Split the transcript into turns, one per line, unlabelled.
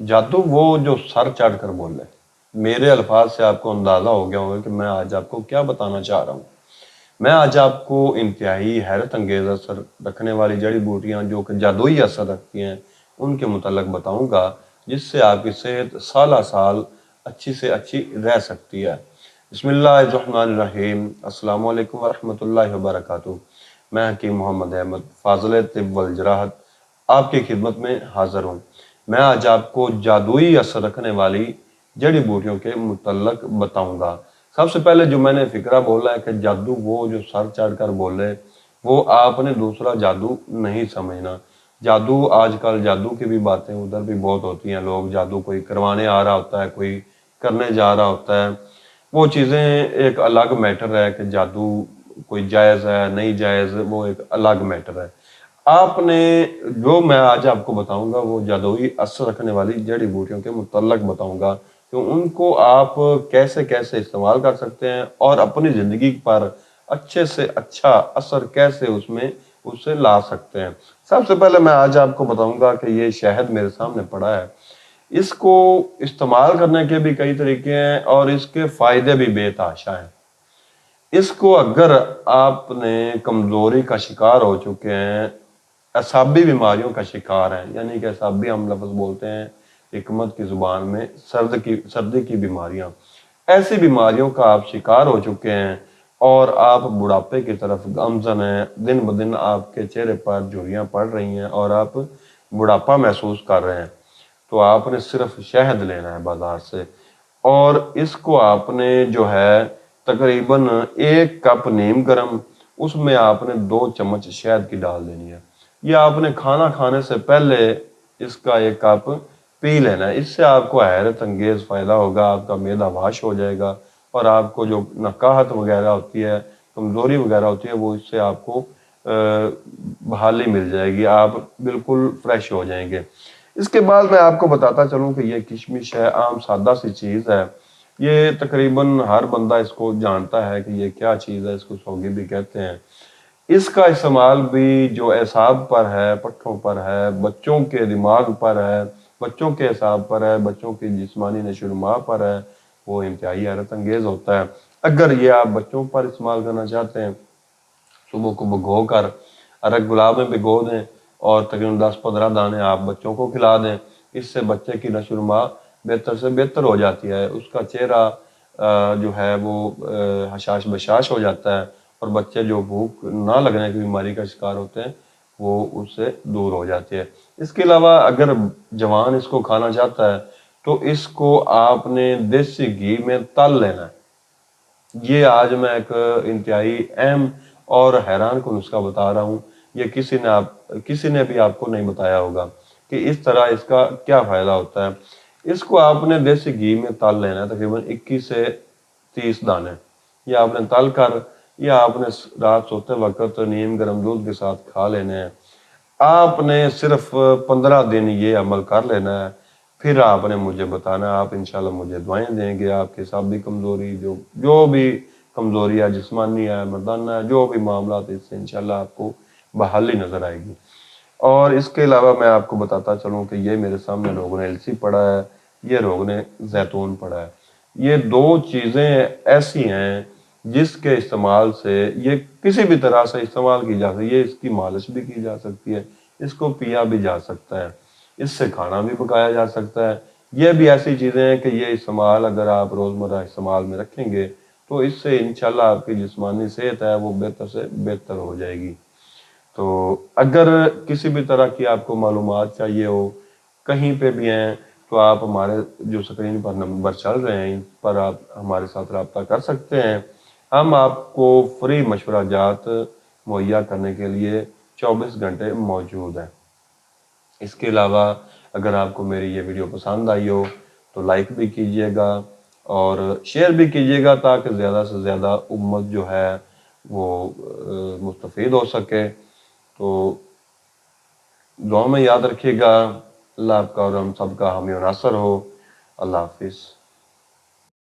जादू वो जो सर चढ़ कर बोले। मेरे अल्फाज से आपको अंदाज़ा हो गया होगा कि मैं आज आपको क्या बताना चाह रहा हूँ। मैं आज आपको इंतहाई हैरत अंगेज असर रखने वाली जड़ी बूटियाँ जो कि जादुई असर रखती हैं उनके मुतल्लक बताऊँगा, जिससे आपकी सेहत साल साल अच्छी से अच्छी रह सकती है। बिस्मिल्लाहिर्रहमानिर्रहीम, अस्सलामु अलैकुम वरहमतुल्लाहि वबरकातुहू। मैं हकीम मोहम्मद अहमद फ़ाज़िल तिब वल जराहत आपकी खिदमत में हाज़िर हूँ। मैं आज आपको जादुई असर रखने वाली जड़ी बूटियों के मुतल्लक बताऊँगा। सबसे पहले जो मैंने फ़िक्रा बोला है कि जादू वो जो सर चढ़ कर बोले, वो आपने दूसरा जादू नहीं समझना। जादू आजकल जादू की भी बातें उधर भी बहुत होती हैं। लोग जादू कोई करवाने आ रहा होता है, कोई करने जा रहा होता है। वो चीज़ें एक अलग मैटर है कि जादू कोई जायज़ है नहीं जायज़, वो एक अलग मैटर है। आपने जो मैं आज आपको बताऊंगा वो जादुई असर रखने वाली जड़ी बूटियों के मुतल्लक बताऊंगा कि उनको आप कैसे कैसे इस्तेमाल कर सकते हैं और अपनी ज़िंदगी पर अच्छे से अच्छा असर कैसे उसमें उससे ला सकते हैं। सबसे पहले मैं आज आपको बताऊंगा कि ये शहद मेरे सामने पड़ा है। इसको इस्तेमाल करने के भी कई तरीके हैं और इसके फ़ायदे भी बेतहाशा हैं। इसको अगर आपने कमज़ोरी का शिकार हो चुके हैं, असाबी बीमारियों का शिकार हैं, यानी कि असाबी हम लफ्ज़ बोलते हैं हिकमत की ज़ुबान में सर्दी की बीमारियां, ऐसी बीमारियों का आप शिकार हो चुके हैं और आप बुढ़ापे की तरफ गामज़न हैं, दिन ब दिन आपके चेहरे पर झुर्रियाँ पड़ रही हैं और आप बुढ़ापा महसूस कर रहे हैं, तो आपने सिर्फ शहद लेना है बाज़ार से और इसको आपने जो है तकरीबन 1 कप नीम गर्म, उसमें आपने 2 चम्मच शहद की डाल देनी है। ये आपने खाना खाने से पहले इसका 1 कप पी लेना है। इससे आपको हैरत अंगेज फ़ायदा होगा, आपका मैदा वाश हो जाएगा और आपको जो नकाहत वगैरह होती है, कमज़ोरी वगैरह होती है, वो इससे आपको बहाली मिल जाएगी, आप बिल्कुल फ्रेश हो जाएंगे। इसके बाद मैं आपको बताता चलूँ कि ये किशमिश है, आम सादा सी चीज़ है। ये तकरीबन हर बंदा इसको जानता है कि ये क्या चीज़ है, इसको सौगी भी कहते हैं। इसका इस्तेमाल भी जो एसाब पर है, पट्ठों पर है, बच्चों के दिमाग पर है, बच्चों के एसाब पर है, बच्चों की जिस्मानी नशोनुमा पर है, वो इंतहाई हैरत अंगेज होता है। अगर ये आप बच्चों पर इस्तेमाल करना चाहते हैं, सुबह को भिगो कर अरक गुलाब में भिगो दें और तकरीबन 10-15 दाने आप बच्चों को खिला दें। इससे बच्चे की नशोनुमा बेहतर से बेहतर हो जाती है, उसका चेहरा जो है वो हशाश बशाश हो जाता है और बच्चे जो भूख ना लगने की बीमारी का शिकार होते हैं वो उससे दूर हो जाती है। इसके अलावा अगर जवान इसको खाना चाहता है तो इसको आपने देसी घी में तल लेना है। ये आज मैं एक इंतहाई अहम और हैरान को नुस्खा बता रहा हूँ। ये किसी ने भी आपको नहीं बताया होगा कि इस तरह इसका क्या फ़ायदा होता है। इसको आपने देसी घी में तल लेना है, तकरीबन 21 से 30 दाने। ये आपने तल कर या आपने रात सोते वक्त नीम गर्म दूध के साथ खा लेने हैं। आपने सिर्फ 15 दिन ये अमल कर लेना है, फिर आपने मुझे बताना है। आप इंशाल्लाह मुझे दुआएं देंगे, आपके साथ भी कमज़ोरी जो भी कमज़ोरी है, जिस्मानी है, मर्दाना है, जो भी मामला है, इससे इंशाल्लाह आपको बहाली नज़र आएगी। और इसके अलावा मैं आपको बताता चलूँ कि ये मेरे सामने रोगन एलसी पड़ा है, ये रोगन जैतून पड़ा है। ये 2 चीज़ें ऐसी हैं जिसके इस्तेमाल से ये किसी भी तरह से इस्तेमाल की जा सकती है। ये इसकी मालिश भी की जा सकती है, इसको पिया भी जा सकता है, इससे खाना भी पकाया जा सकता है। ये भी ऐसी चीज़ें हैं कि ये इस्तेमाल अगर आप रोज़मर्रा इस्तेमाल में रखेंगे तो इससे इंशाल्लाह आपकी जिस्मानी सेहत है वो बेहतर से बेहतर हो जाएगी। तो अगर किसी भी तरह की आपको मालूमात चाहिए हो, कहीं पे भी हैं, तो आप हमारे जो स्क्रीन पर नंबर चल रहे हैं इन पर आप हमारे साथ रब्ता कर सकते हैं। हम आपको फ्री मशवरा जात मुहैया करने के लिए 24 घंटे मौजूद हैं। इसके अलावा अगर आपको मेरी ये वीडियो पसंद आई हो तो लाइक भी कीजिएगा और शेयर भी कीजिएगा ताकि ज़्यादा से ज़्यादा उम्मत जो है वो मुस्तफ़ीद हो सके। तो दुआ में याद रखिएगा। अल्लाह आपका और हम सबका हामी और नासर हो। अल्लाह हाफिज़।